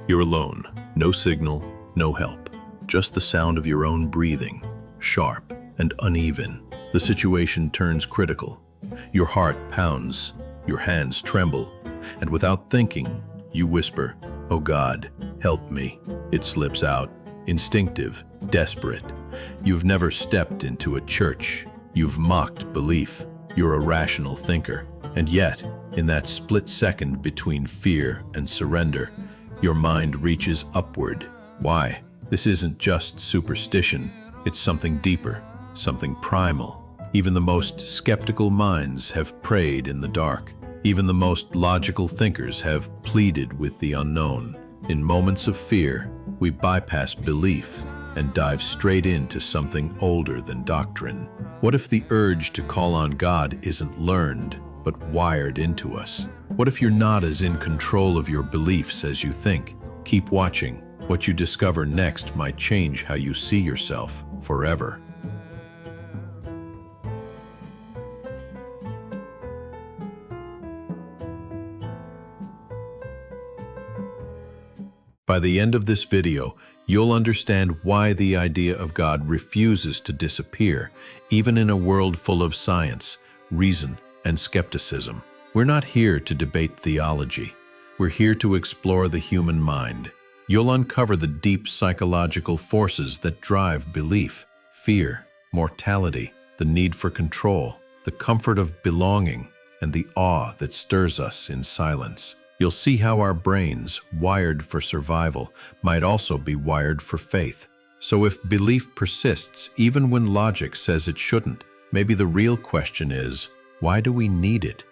You're alone. No signal, no help. Just the sound of your own breathing, sharp and uneven. The situation turns critical. Your heart pounds, your hands tremble, and without thinking, you whisper, "Oh God, help me." It slips out, instinctive, desperate. You've never stepped into a church. You've mocked belief. You're a rational thinker. And yet, in that split second between fear and surrender, your mind reaches upward. Why? This isn't just superstition. It's something deeper, something primal. Even the most skeptical minds have prayed in the dark. Even the most logical thinkers have pleaded with the unknown. In moments of fear, we bypass belief and dive straight into something older than doctrine. What if the urge to call on God isn't learned, but wired into us? What if you're not as in control of your beliefs as you think? Keep watching. What you discover next might change how you see yourself forever. By the end of this video, you'll understand why the idea of God refuses to disappear, even in a world full of science, reason, and skepticism. We're not here to debate theology. We're here to explore the human mind. You'll uncover the deep psychological forces that drive belief, fear, mortality, the need for control, the comfort of belonging, and the awe that stirs us in silence. You'll see how our brains, wired for survival, might also be wired for faith. So if belief persists, even when logic says it shouldn't, maybe the real question is, why do we need it?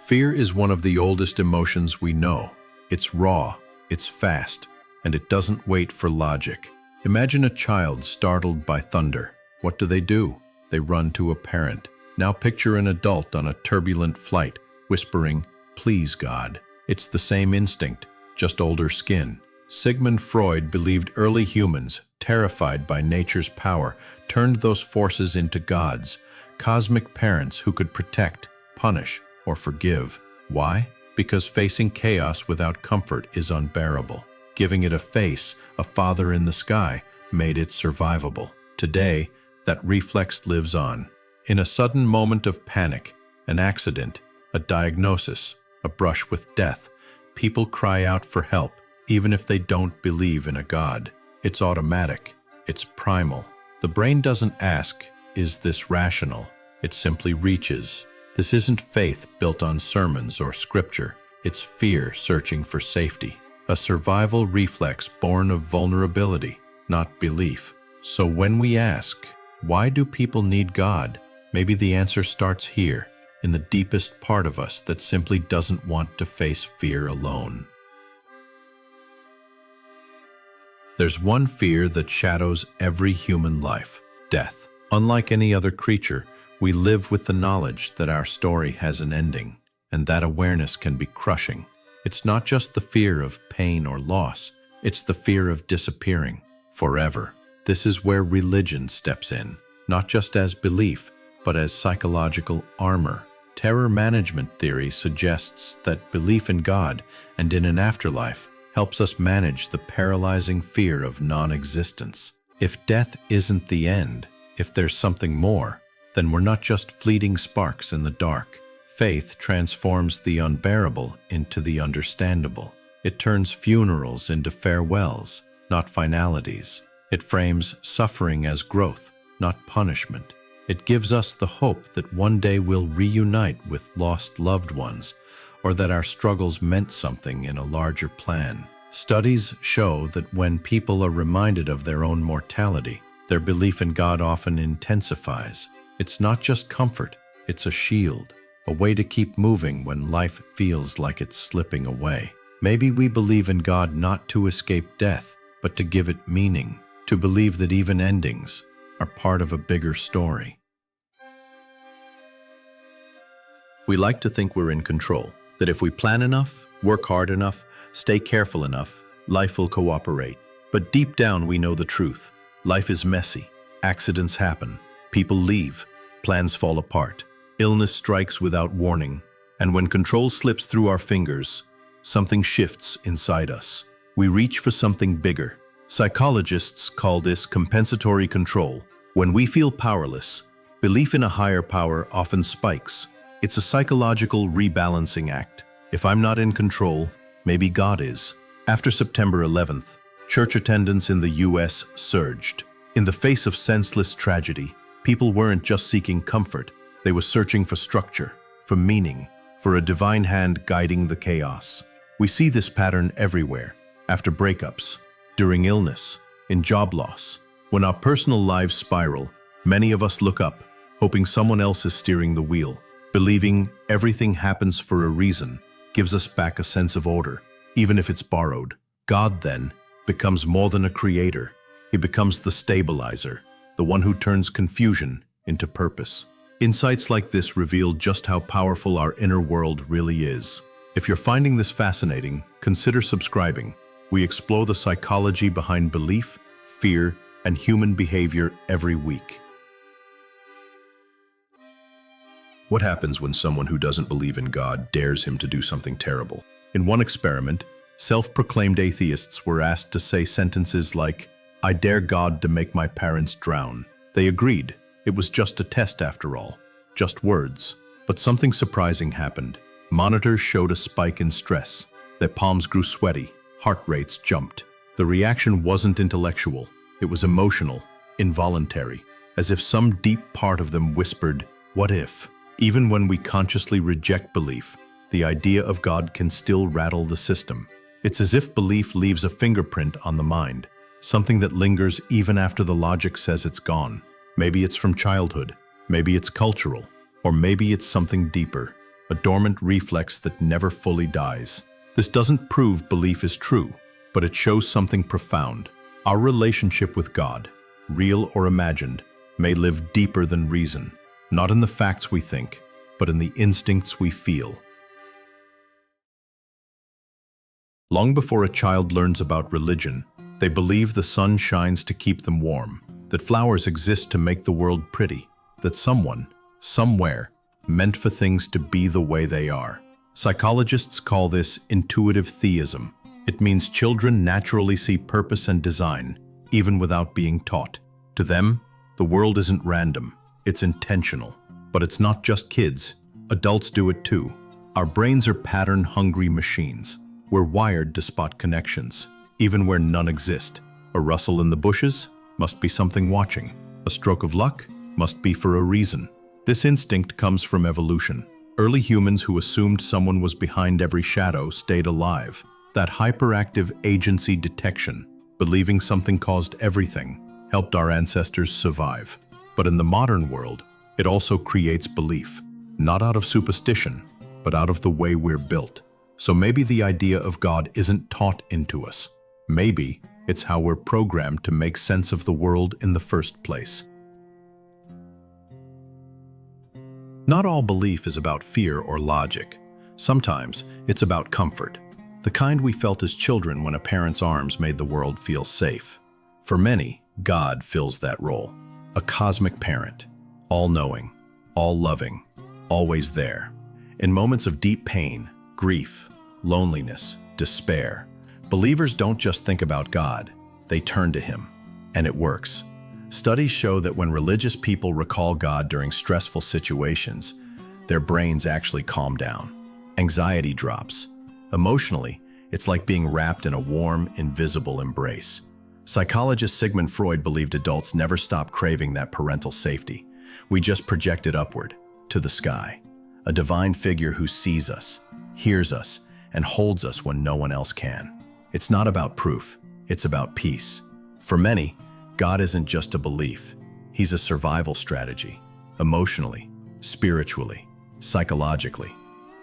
Fear is one of the oldest emotions we know. It's raw, it's fast, and it doesn't wait for logic. Imagine a child startled by thunder. What do? They run to a parent. Now picture an adult on a turbulent flight, whispering, "Please, God." It's the same instinct, just older skin. Sigmund Freud believed early humans, terrified by nature's power, turned those forces into gods, cosmic parents who could protect, punish, or forgive. Why? Because facing chaos without comfort is unbearable. Giving it a face, a father in the sky, made it survivable. Today, that reflex lives on. In a sudden moment of panic, an accident, a diagnosis, a brush with death, people cry out for help, even if they don't believe in a God. It's automatic. It's primal. The brain doesn't ask, "Is this rational?" It simply reaches. This isn't faith built on sermons or scripture. It's fear searching for safety. A survival reflex born of vulnerability, not belief. So when we ask, why do people need God? Maybe the answer starts here, in the deepest part of us that simply doesn't want to face fear alone. There's one fear that shadows every human life: death. Unlike any other creature, we live with the knowledge that our story has an ending, and that awareness can be crushing. It's not just the fear of pain or loss, it's the fear of disappearing forever. This is where religion steps in, not just as belief, but as psychological armor. Terror management theory suggests that belief in God and in an afterlife helps us manage the paralyzing fear of non-existence. If death isn't the end, if there's something more, then we're not just fleeting sparks in the dark. Faith transforms the unbearable into the understandable. It turns funerals into farewells, not finalities. It frames suffering as growth, not punishment. It gives us the hope that one day we'll reunite with lost loved ones, or that our struggles meant something in a larger plan. Studies show that when people are reminded of their own mortality, their belief in God often intensifies. It's not just comfort, it's a shield, a way to keep moving when life feels like it's slipping away. Maybe we believe in God not to escape death, but to give it meaning, to believe that even endings are part of a bigger story. We like to think we're in control, that if we plan enough, work hard enough, stay careful enough, life will cooperate. But deep down we know the truth. Life is messy, accidents happen, people leave, plans fall apart, illness strikes without warning, and when control slips through our fingers, something shifts inside us. We reach for something bigger. Psychologists call this compensatory control. When we feel powerless, belief in a higher power often spikes. It's a psychological rebalancing act. If I'm not in control, maybe God is. After September 11th, church attendance in the US surged. In the face of senseless tragedy, people weren't just seeking comfort, they were searching for structure, for meaning, for a divine hand guiding the chaos. We see this pattern everywhere, after breakups, during illness, in job loss. When our personal lives spiral, many of us look up, hoping someone else is steering the wheel. Believing everything happens for a reason gives us back a sense of order, even if it's borrowed. God, then, becomes more than a creator. He becomes the stabilizer, the one who turns confusion into purpose. Insights like this reveal just how powerful our inner world really is. If you're finding this fascinating, consider subscribing. We explore the psychology behind belief, fear, and human behavior every week. What happens when someone who doesn't believe in God dares him to do something terrible? In one experiment, self-proclaimed atheists were asked to say sentences like, "I dare God to make my parents drown." They agreed. It was just a test after all, just words. But something surprising happened. Monitors showed a spike in stress. Their palms grew sweaty, heart rates jumped. The reaction wasn't intellectual, it was emotional, involuntary, as if some deep part of them whispered, "What if?" Even when we consciously reject belief, the idea of God can still rattle the system. It's as if belief leaves a fingerprint on the mind, something that lingers even after the logic says it's gone. Maybe it's from childhood, maybe it's cultural, or maybe it's something deeper, a dormant reflex that never fully dies. This doesn't prove belief is true, but it shows something profound. Our relationship with God, real or imagined, may live deeper than reason, not in the facts we think, but in the instincts we feel. Long before a child learns about religion, they believe the sun shines to keep them warm, that flowers exist to make the world pretty, that someone, somewhere, meant for things to be the way they are. Psychologists call this intuitive theism. It means children naturally see purpose and design, even without being taught. To them, the world isn't random, it's intentional. But it's not just kids. Adults do it too. Our brains are pattern-hungry machines. We're wired to spot connections, even where none exist. A rustle in the bushes must be something watching. A stroke of luck must be for a reason. This instinct comes from evolution. Early humans who assumed someone was behind every shadow stayed alive. That hyperactive agency detection, believing something caused everything, helped our ancestors survive. But in the modern world, it also creates belief, not out of superstition, but out of the way we're built. So maybe the idea of God isn't taught into us. Maybe it's how we're programmed to make sense of the world in the first place. Not all belief is about fear or logic. Sometimes it's about comfort, the kind we felt as children when a parent's arms made the world feel safe. For many, God fills that role. A cosmic parent, all-knowing, all-loving, always there. In moments of deep pain, grief, loneliness, despair, believers don't just think about God, they turn to Him. And it works. Studies show that when religious people recall God during stressful situations, their brains actually calm down. Anxiety drops. Emotionally, it's like being wrapped in a warm, invisible embrace. Psychologist Sigmund Freud believed adults never stop craving that parental safety. We just project it upward, to the sky. A divine figure who sees us, hears us, and holds us when no one else can. It's not about proof, it's about peace. For many, God isn't just a belief. He's a survival strategy, emotionally, spiritually, psychologically.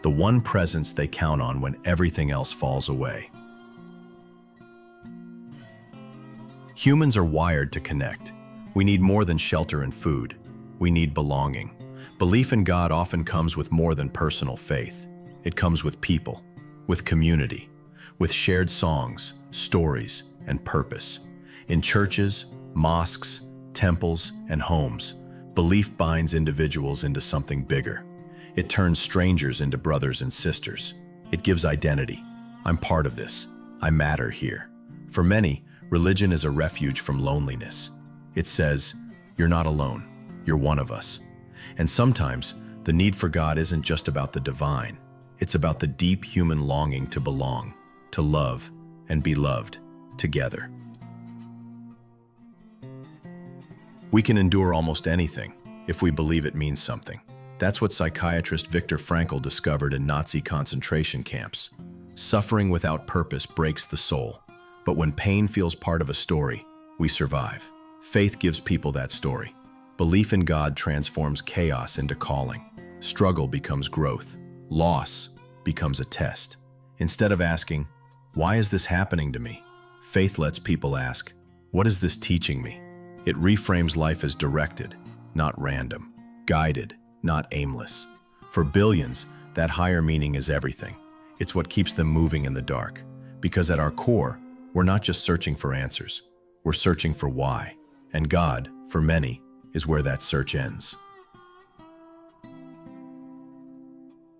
The one presence they count on when everything else falls away. Humans are wired to connect. We need more than shelter and food. We need belonging. Belief in God often comes with more than personal faith. It comes with people, with community, with shared songs, stories, and purpose. In churches, mosques, temples, and homes, belief binds individuals into something bigger. It turns strangers into brothers and sisters. It gives identity, I'm part of this. I matter here. For many, religion is a refuge from loneliness. It says, you're not alone. You're one of us. And sometimes, the need for God isn't just about the divine. It's about the deep human longing to belong, to love, and be loved together. We can endure almost anything if we believe it means something. That's what psychiatrist Viktor Frankl discovered in Nazi concentration camps. Suffering without purpose breaks the soul, but when pain feels part of a story, we survive. Faith gives people that story. Belief in God transforms chaos into calling. Struggle becomes growth. Loss becomes a test. Instead of asking, why is this happening to me? Faith lets people ask, what is this teaching me? It reframes life as directed, not random, guided, not aimless. For billions, that higher meaning is everything. It's what keeps them moving in the dark. Because at our core, we're not just searching for answers. We're searching for why. And God, for many, is where that search ends.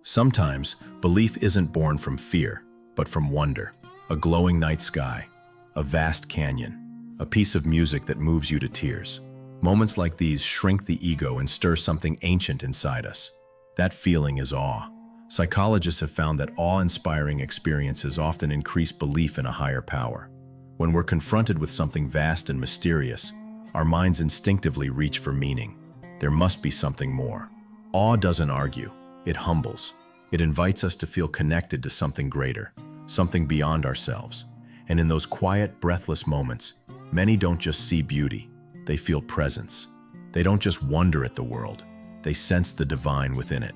Sometimes, belief isn't born from fear, but from wonder. A glowing night sky, a vast canyon, a piece of music that moves you to tears. Moments like these shrink the ego and stir something ancient inside us. That feeling is awe. Psychologists have found that awe-inspiring experiences often increase belief in a higher power. When we're confronted with something vast and mysterious, our minds instinctively reach for meaning. There must be something more. Awe doesn't argue, it humbles. It invites us to feel connected to something greater, something beyond ourselves. And in those quiet, breathless moments, many don't just see beauty, they feel presence. They don't just wonder at the world, they sense the divine within it.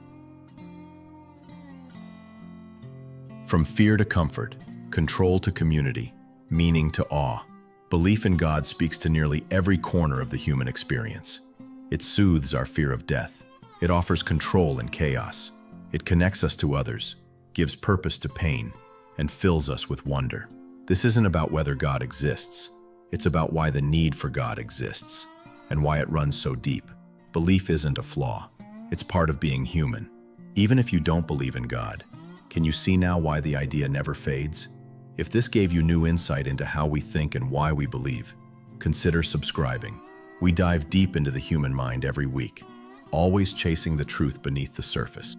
From fear to comfort, control to community, meaning to awe, belief in God speaks to nearly every corner of the human experience. It soothes our fear of death. It offers control in chaos. It connects us to others, gives purpose to pain, and fills us with wonder. This isn't about whether God exists. It's about why the need for God exists, and why it runs so deep. Belief isn't a flaw. It's part of being human. Even if you don't believe in God, can you see now why the idea never fades? If this gave you new insight into how we think and why we believe, consider subscribing. We dive deep into the human mind every week, always chasing the truth beneath the surface.